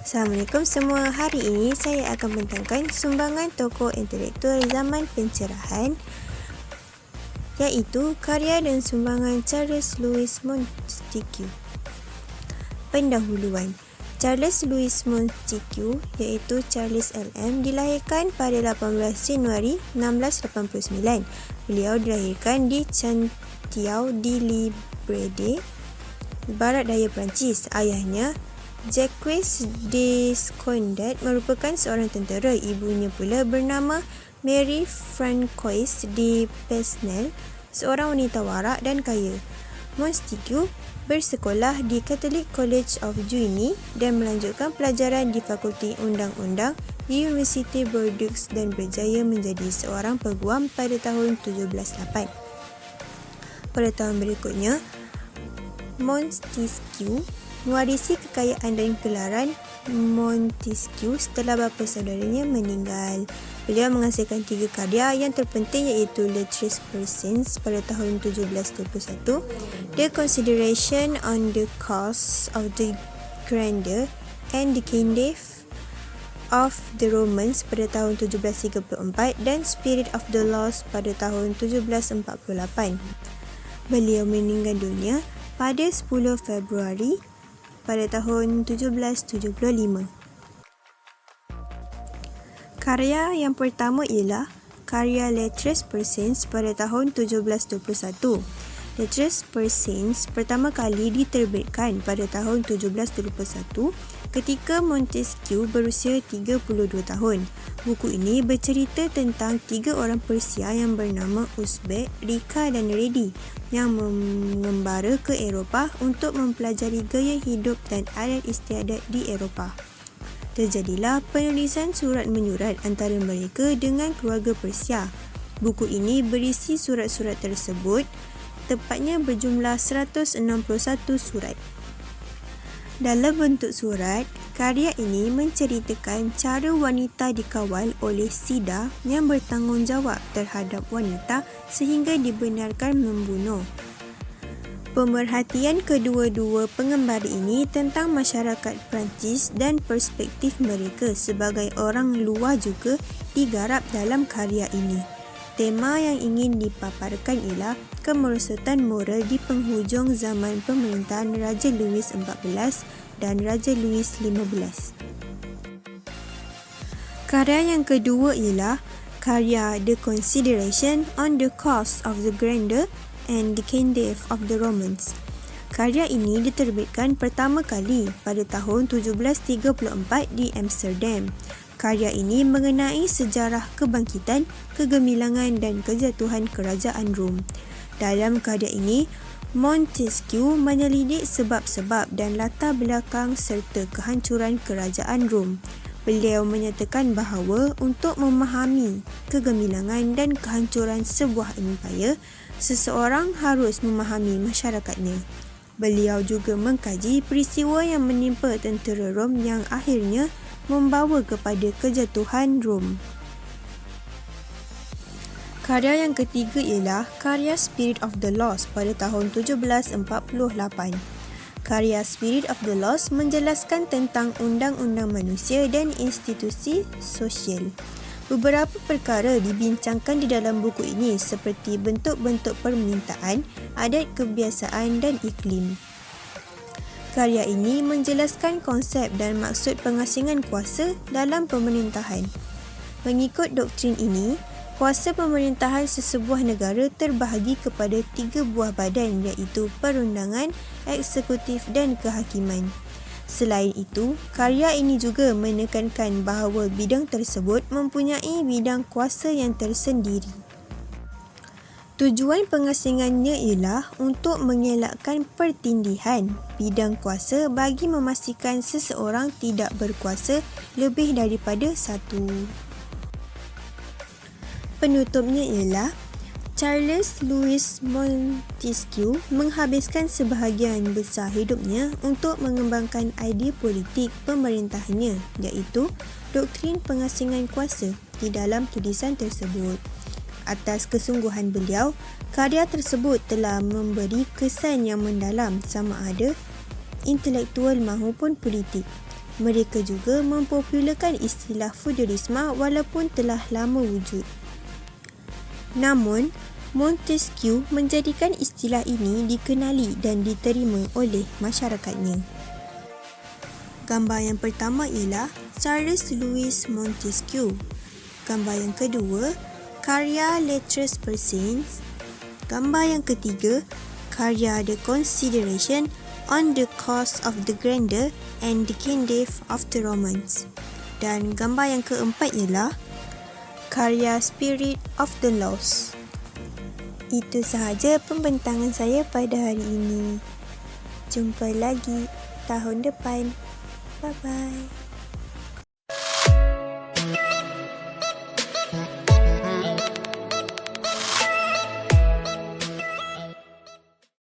Assalamualaikum semua. Hari ini saya akan bentangkan sumbangan tokoh intelektual zaman pencerahan, iaitu karya dan sumbangan Charles Louis Montesquieu. Pendahuluan. Charles Louis Montesquieu iaitu Charles LM dilahirkan pada 18 Januari 1689. Beliau dilahirkan di Chantilly di Librede, barat daya Perancis. Ayahnya Jacques Descondat merupakan seorang tentera. Ibunya pula bernama Mary Francoise de Pesnel, seorang wanita warak dan kaya. Montesquieu bersekolah di Catholic College of Juigny dan melanjutkan pelajaran di Fakulti Undang-Undang di Universiti Bordeaux dan berjaya menjadi seorang peguam pada tahun 1708. Pada tahun berikutnya, Montesquieu mewarisi kekayaan dan gelaran Montesquieu setelah bapa saudaranya meninggal. Beliau menghasilkan 3 karya yang terpenting iaitu Lettres Persans pada tahun 1721, The Consideration on the Cause of the Grandeur and the Candidate of the Romans pada tahun 1734 dan Spirit of the Laws pada tahun 1748. Beliau meninggal dunia pada 10 Februari pada tahun 1775. Karya yang pertama ialah karya Lettres Persans pada tahun 1721. Lettres Persans pertama kali diterbitkan pada tahun 1721 ketika Montesquieu berusia 32 tahun. Buku ini bercerita tentang 3 orang Persia yang bernama Uzbek, Rika dan Redi yang mengembara ke Eropah untuk mempelajari gaya hidup dan adat istiadat di Eropah. Terjadilah penulisan surat menyurat antara mereka dengan keluarga Persia. Buku ini berisi surat-surat tersebut, tepatnya berjumlah 161 surat. Dalam bentuk surat, karya ini menceritakan cara wanita dikawal oleh Sida yang bertanggungjawab terhadap wanita sehingga dibenarkan membunuh. Pemerhatian kedua-dua pengembara ini tentang masyarakat Perancis dan perspektif mereka sebagai orang luar juga digarap dalam karya ini. Tema yang ingin dipaparkan ialah kemerosotan moral di penghujung zaman pemerintahan Raja Louis XIV dan Raja Louis XV. Karya yang kedua ialah karya The Consideration on the Cause of the Grandeur and the Candidate of the Romans. Karya ini diterbitkan pertama kali pada tahun 1734 di Amsterdam. Karya ini mengenai sejarah kebangkitan, kegemilangan dan kejatuhan kerajaan Rom. Dalam karya ini, Montesquieu menyelidik sebab-sebab dan latar belakang serta kehancuran kerajaan Rom. Beliau menyatakan bahawa untuk memahami kegemilangan dan kehancuran sebuah empayar, seseorang harus memahami masyarakatnya. Beliau juga mengkaji peristiwa yang menimpa tentera Rom yang akhirnya membawa kepada kejatuhan Rom. Karya yang ketiga ialah karya Spirit of the Laws pada tahun 1748. Karya Spirit of the Laws menjelaskan tentang undang-undang manusia dan institusi sosial. Beberapa perkara dibincangkan di dalam buku ini seperti bentuk-bentuk permintaan, adat kebiasaan dan iklim. Karya ini menjelaskan konsep dan maksud pengasingan kuasa dalam pemerintahan. Mengikut doktrin ini, kuasa pemerintahan sesebuah negara terbahagi kepada 3 buah badan iaitu perundangan, eksekutif dan kehakiman. Selain itu, karya ini juga menekankan bahawa bidang tersebut mempunyai bidang kuasa yang tersendiri. Tujuan pengasingannya ialah untuk mengelakkan pertindihan bidang kuasa bagi memastikan seseorang tidak berkuasa lebih daripada satu. Penutupnya ialah Charles Louis Montesquieu menghabiskan sebahagian besar hidupnya untuk mengembangkan idea politik pemerintahannya, iaitu doktrin pengasingan kuasa di dalam tulisan tersebut. Atas kesungguhan beliau, karya tersebut telah memberi kesan yang mendalam sama ada intelektual maupun politik. Mereka juga mempopularkan istilah feudalisme walaupun telah lama wujud. Namun, Montesquieu menjadikan istilah ini dikenali dan diterima oleh masyarakatnya. Gambar yang pertama ialah Charles Louis Montesquieu. Gambar yang kedua, karya Lettres Persiennes. Gambar yang ketiga, karya The Consideration on the Cause of the Grandeur and Decadence of the Romans. Dan gambar yang keempat ialah karya Spirit of the Laws. Itu sahaja pembentangan saya pada hari ini. Jumpa lagi tahun depan. Bye-bye.